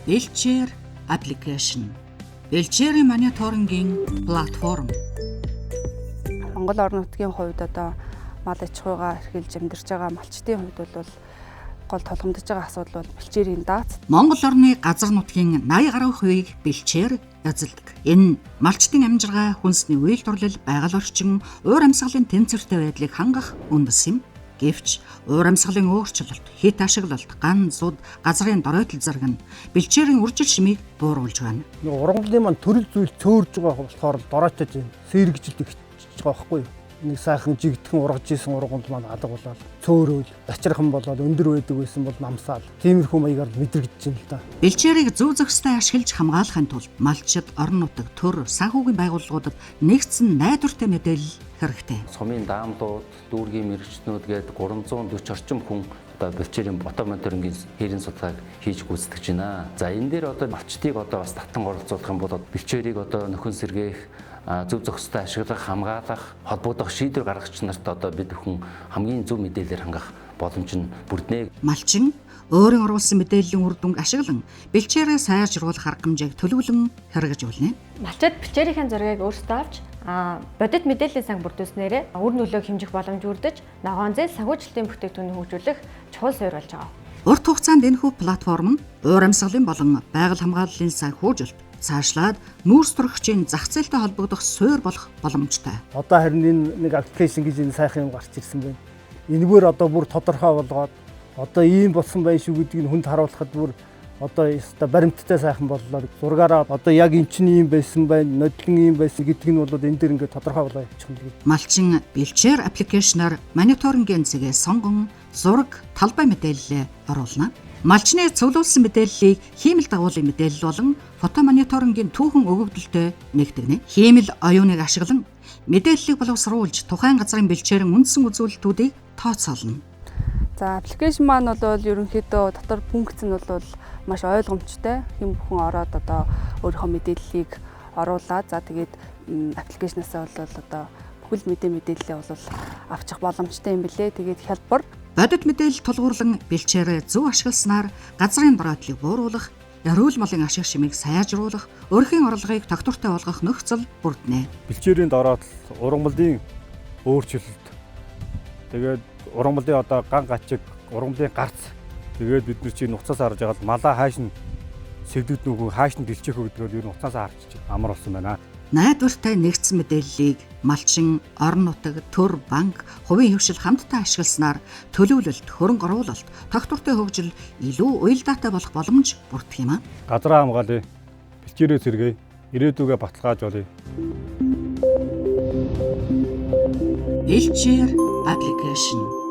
Бэлчээр аппликейшн. Бэлчээрийн мониторингийн платформ. Монгол орон нутгийн хувьд одоо мал аж ахуйгаа эрхэлж амьдарч байгаа малчдын хувьд бол гол толгомдож байгаа асуудал бол бэлчээрийн дац. Монгол орны газар нутгийн 80 гаруй хувийг бэлчээр эзэлдэг. Энэ малчдын амжиргаа, хүнсний үйлдвэрлэл, байгаль орчин, уур амьсгалын тэнцвэртэй байдлыг хангах үндэс юм. Гэвч уур амьсгалын өөрчлөлт, хэт ашиглалт, ган зуд, газрын доройтол зэрэг нь бэлчээрийн үржил шимийг бууруулж байна. Ургамлын маань төрөл зүйл цөөрж байгаа болохоор доройтож байна. Сэргижилт ихж байгаа байхгүй юу? Нэг сайхан жигдхэн ургаж исэн ургамл маань алга болоод цөөрөөл, ачирхан болоод өндөр байдаг байсан бол намсаал. Тиймэрхүү маягаар мэдрэгдэж байна л да. Бэлчээрийг зөв зөвхөстэй ашиглаж хамгаалахын тулд малчид, орон нутаг, төр, санхүүгийн байгууллагуудад нэгдсэн найдвартай мэдээлэл хэрэгтэй. Сумын даамдууд, дүүргийн мэрэгчнүүд гээд 340 орчим хүн одоо бэлчээрийн бото мониторингийн хэрийн судалгааг хийж гүйцэтгэж байна. За энэ дээр одоо малчдыг одоо бас татан оролцуулах юм бол бэлчээрийг одоо нөхөн сэргээх, зөв зөвхөстэй ашиглах, хамгаалах, холбогдох шийдвэр гаргагч нарт одоо бид бүхэн хамгийн зөв мэдээлэлээр хангах боломж нь бүрднэ. Малчин өөрийн оруулсан мэдээллийн үр дүнг ашиглан бэлчээрээ сайжруулах арга хэмжээг төлөвлөн хэрэгжүүлнэ. Малчид бэлчээрийн зургийг өөрсдөө авч бодит мэдээллийн санг бүрдүүлснээр үр нөлөөг хэмжих боломж бүрдэж, ногоон зээл санхүүжилтийн бүтээгдэхүүнийг хөгжүүлэх чухал суурь болж байгаа. Урт хугацаанд энэхүү платформ нь уур амьсгалын болон байгаль хамгааллын санхүүжилт, цаашлаад нүүрс төрөгчийн зах зээлтэй холбогдох суурь болох боломжтой. Одоо харин энэ нэг аппликейшн гэж энэ сайхан юм гарч ирсэн байна. Энэгээр одоо бүр тодорхой болгоод одоо ийм болсон байх шүү гэдгийг хүнд харуулхад бүр одоо баримттай сайхан боллоо. Зургаараа одоо яг эн чинь ийм байсан байна, нодлон ийм байсан гэдг нь бол энэ дээр ингээд тодорхой болоо явчих юм лээ. Малчин бэлчээр аппликейшнаар мониторингийн зэгээ сонгон зураг, талбай мэдээлэлээ оруулна. Малчны цуглуулсан мэдээллийг хиймэл дагуулын мэдээлэл болон фото мониторингийн түүхэн өгөгдөлтөд нэгтгэнэ. Хиймэл оюуныг ашиглан мэдээллийг боловсруулж тухайн газрын бэлчээрийн үндсэн үзүүлэлтүүдийг тооцоолно. За аппликейшн маань бол ерөнхийдөө дотор функц нь бол маш ойлгомжтой. Хэн бүхэн ороод одоо өөрийнхөө мэдээллийг оруулаад за тэгээд аппликейшнасаа бол одоо бүхэл мэдээллээ бол авчих боломжтой юм билээ. Тэгээд хялбар бодит мэдээлэл тулгуурлан бэлчээрээ зөв ашигласнаар газрын доройтлыг бууруулах, эрүүл малын ашиг шимийг сайжруулах, өрхийн орлогыг тогтвортой болгох нөхцөл бүрднэ. Бэлчээрийн дороотл, ургамлын өөрчлөлт. Тэгээд ургамлын одоо ган гачиг, ургамлын гарц. Тэгээд бид нар чинь уцаас харж байгаа малаа хааш нь сэвдүүд нүгүү хааш нь дэлчих өгдөг ер нь уцаас харж амар болсон байна. Найдвартай нэгдсэн мэдээллийг малчин, орон нутаг, төр, банк, хувийн хөвшил хамтдаа ашигласнаар төлөвлөлт, хөрөнгө оруулалт, тогтвортой хөгжил илүү уялдаатай болох боломж бүрдэх юм а. Газраа хамгаалъя, бэлчээрээ сэргээе, ирээдүгээ баталгаажуулъя. Бэлчээр аппликейшн.